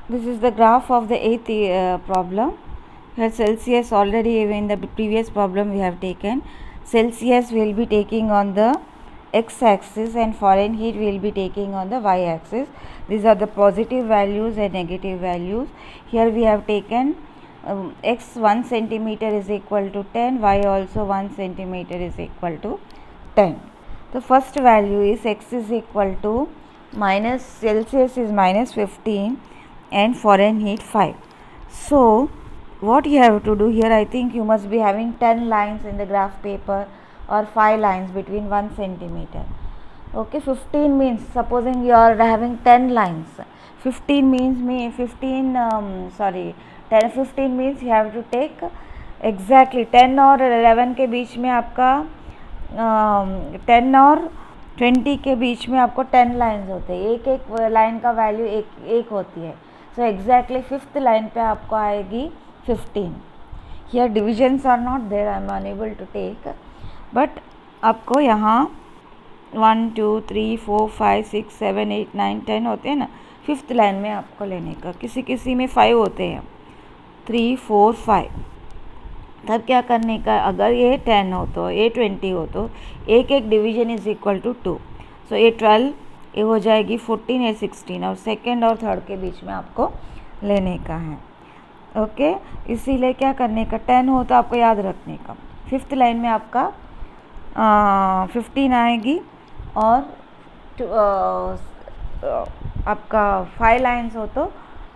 This is the graph of the eighth problem. Here Celsius already in the previous problem we have taken. Celsius will be taking on the x-axis and Fahrenheit will be taking on the y-axis. These are the positive values and negative values. Here we have taken x 1 centimeter is equal to 10, y also 1 centimeter is equal to 10. The first value is x is equal to minus Celsius is minus 15 and Fahrenheit 5. So what you have to do here, I think you must be having 10 lines in the graph paper or 5 lines between 1 centimeter. Okay, 15 means, supposing you are having 10 lines, 15 means 15 means you have to take exactly 10 और 11 के बीच में आपका 10 और 20 के बीच में आपको 10 lines होते हैं, एक एक लाइन का वैल्यू एक होती है. सो एग्जैक्टली फिफ्थ लाइन पे आपको आएगी 15. Here divisions are not there, I am unable to take, but आपको यहाँ 1 2 3 4 5 6 7 8 9 10 होते हैं ना, फिफ्थ लाइन में आपको लेने का. किसी किसी में 5 होते हैं, 3 4 5. तब क्या करने का, अगर ये 10 हो तो ये 20 हो तो एक एक डिवीजन इज इक्वल टू 2. सो ये 12, ये हो जाएगी 14, ये 16, और सेकेंड और थर्ड के बीच में आपको लेने का है. ओके, इसीलिए क्या करने का, 10 हो तो आपको याद रखने का फिफ्थ लाइन में आपका 15 आएगी, और आपका 5 लाइन्स हो तो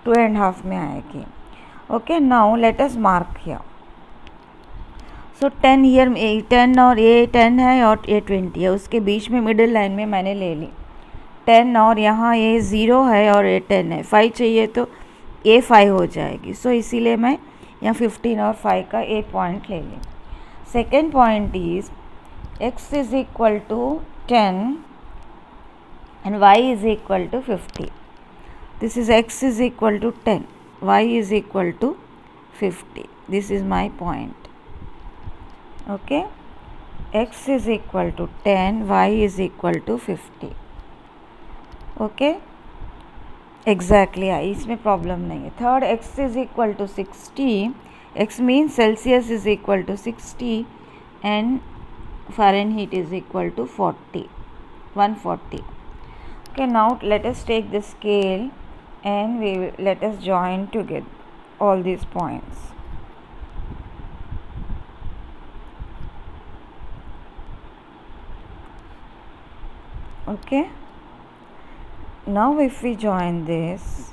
2.5 में आएगी. Okay, now let us mark here. So 10 here 10 और ये 10 है और ये 20 है, उसके बीच में मिडिल लाइन में मैंने ले ली 10, और यहाँ ये 0 है और ये 10 है. 5 चाहिए तो ये 5 हो जाएगी. सो इसीलिए मैं यहाँ 15 और 5 का ए पॉइंट ले ली. Second point is x is equal to 10 and y is equal to 50. This is x is equal to 10, y is equal to 50. This is my point. Okay, x is equal to 10, y is equal to 50. Okay, exactly, इसमें problem नहीं है. Third, x is equal to 60. x means Celsius is equal to 60 and Fahrenheit is equal to 140. Okay, now let us take the scale and let us join together all these points. Okay, now if we join this,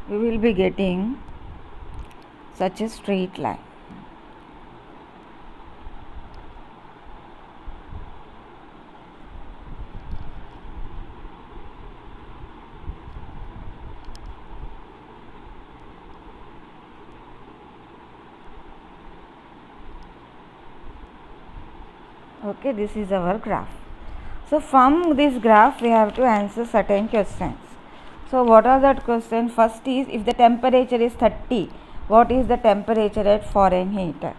we will be getting such a straight line. Okay, this is our graph. So from this graph we have to answer certain questions. So what are that questions? First is, if the temperature is 30, what is the temperature at Fahrenheit?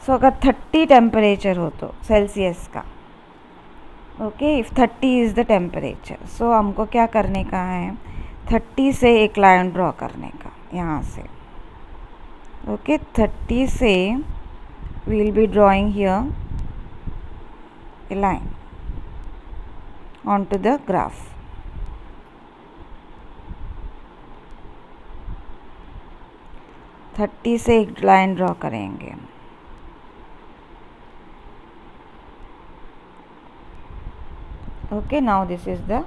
So अगर 30 temperature हो तो Celsius का, okay, if 30 is the temperature, so हमको क्या करने का है, 30 से एक लाइन ड्रॉ करने का यहाँ से. ओके, 30 से we will be drawing here a line onto the graph. Thirty से एक लाइन ड्रॉ करेंगे. Okay, now this is the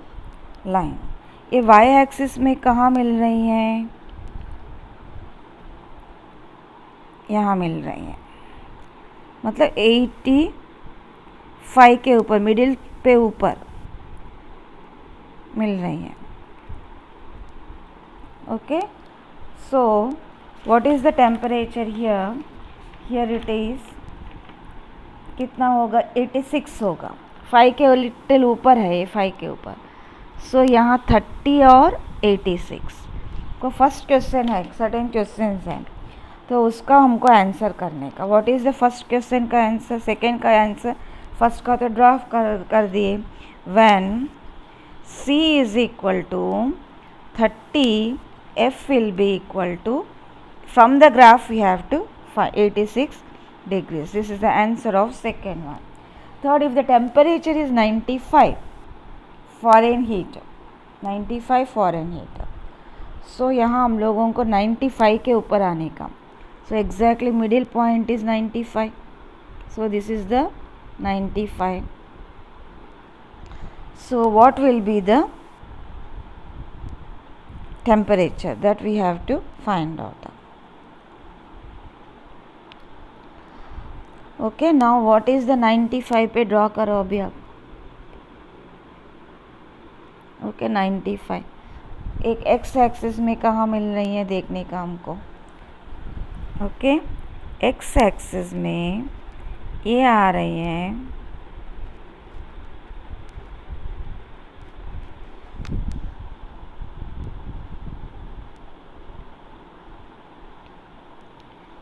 line. ये वाई एक्सिस में कहाँ मिल रही हैं, यहाँ मिल रही हैं, मतलब 85 के ऊपर, मिडिल पे ऊपर मिल रही हैं. Okay, so what is the temperature here, here it is कितना होगा, 86 होगा. 5 के लिटिल ऊपर है ये, 5 के ऊपर. सो यहाँ 30 और 86 को फर्स्ट क्वेश्चन है, सर्टेन क्वेश्चन हैं. तो उसका हमको आंसर करने का। What is the first question का आंसर, सेकंड का आंसर, फर्स्ट का तो ड्राफ्ट कर दिए। When C is equal to 30, F will be equal to, from the graph we have to find 86 degrees. This is the answer of second one. Third, if the temperature is 95 Fahrenheit, 95 Fahrenheit, so यहाँ हम लोगों को 95 के ऊपर आने का। So exactly middle point is 95. So this is the 95. So what will be the temperature that we have to find out? Okay, now what is the 95 पे draw करो अभी आप। ओके 95 एक एक्स एक्सिस में कहाँ मिल रही है देखने का हमको। ओके एक्स एक्सिस में ये आ रही है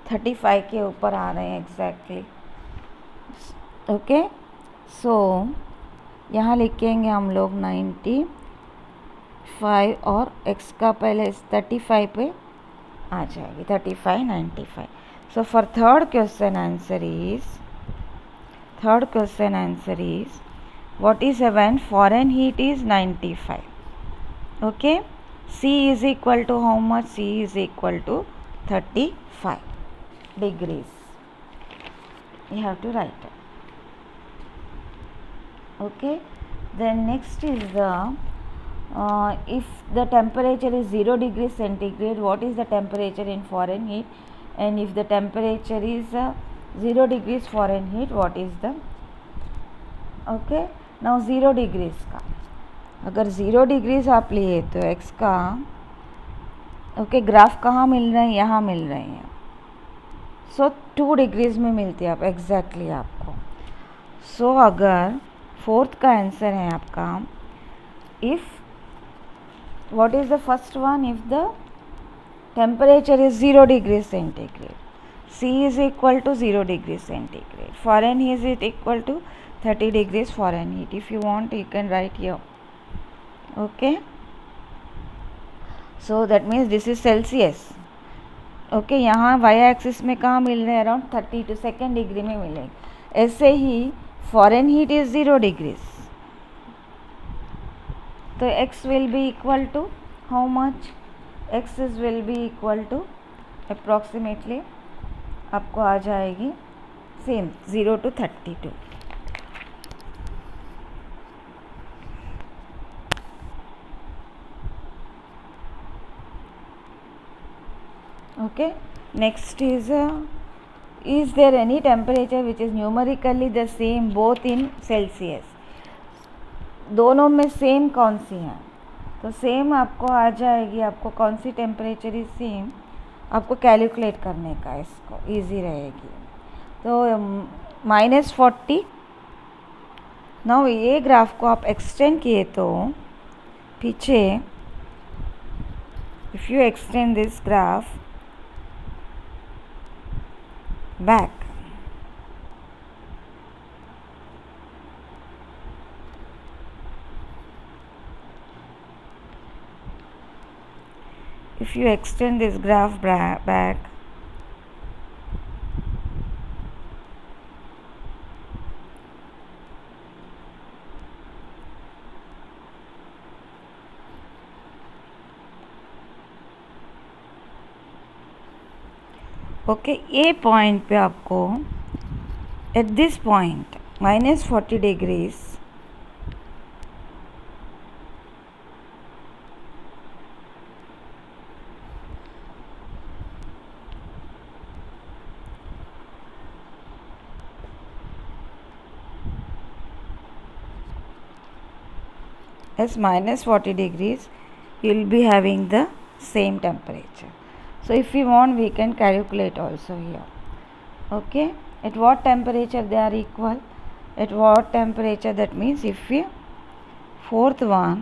35 के ऊपर आ रहे हैं एग्जैक्टली। ओके सो यहाँ लिखेंगे हम लोग 95 और x का पहले 35 पे आ जाएगी 35 95। So for third question answer is what is when Fahrenheit is 95? Okay C is equal to how much? C is equal to 35 degrees. You have to write it. Okay, then next is the if the temperature is 0 degrees centigrade, what is the temperature in Fahrenheit? And if the temperature is 0 degrees Fahrenheit, what is the, okay, now 0 degrees का अगर 0 degrees आप लिए तो x का okay graph कहाँ मिल रहे हैं, यहाँ मिल रहे हैं। सो 2 डिग्रीज में मिलती है आप एग्जैक्टली आपको। सो अगर फोर्थ का आंसर है आपका if what is the first one, if the temperature is 0 degree centigrade, C is equal to 0 degree centigrade, Fahrenheit is equal to 30 degrees Fahrenheit. If you want you can write here. Okay, so that means this is Celsius. Okay यहाँ Y axis में कहाँ मिल रहे हैं, around 32 second degree में मिलेंगे। ऐसे ही Fahrenheit is 0 degrees, तो x will be equal to how much, x is will be equal to approximately आपको आ जाएगी same 0 to 32। Okay, next is there any temperature which is numerically the same both in Celsius? दोनों में same कौन सी है, तो same आपको आ जाएगी, आपको कौन सी टेम्परेचर इज सेम आपको कैलकुलेट करने का, इसको इजी रहेगी। तो -40। नाउ ये ग्राफ को आप एक्सटेंड किए तो पीछे if you extend this graph back, if you extend this graph back, okay ये पॉइंट पे आपको at this point -40 degrees as -40 degrees you will be having the same temperature. So if we want we can calculate also here. Okay, at what temperature they are equal, at what temperature, that means if we fourth one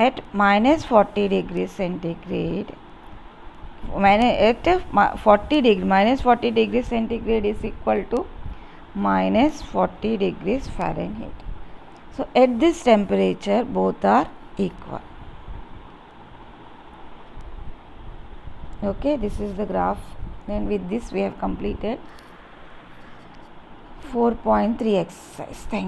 at -40 degrees centigrade at 40 degree, minus 40 degrees centigrade is equal to minus 40 degrees Fahrenheit. So at this temperature both are equal. Okay, this is the graph. Then with this we have completed 4.3 exercise. Thank you.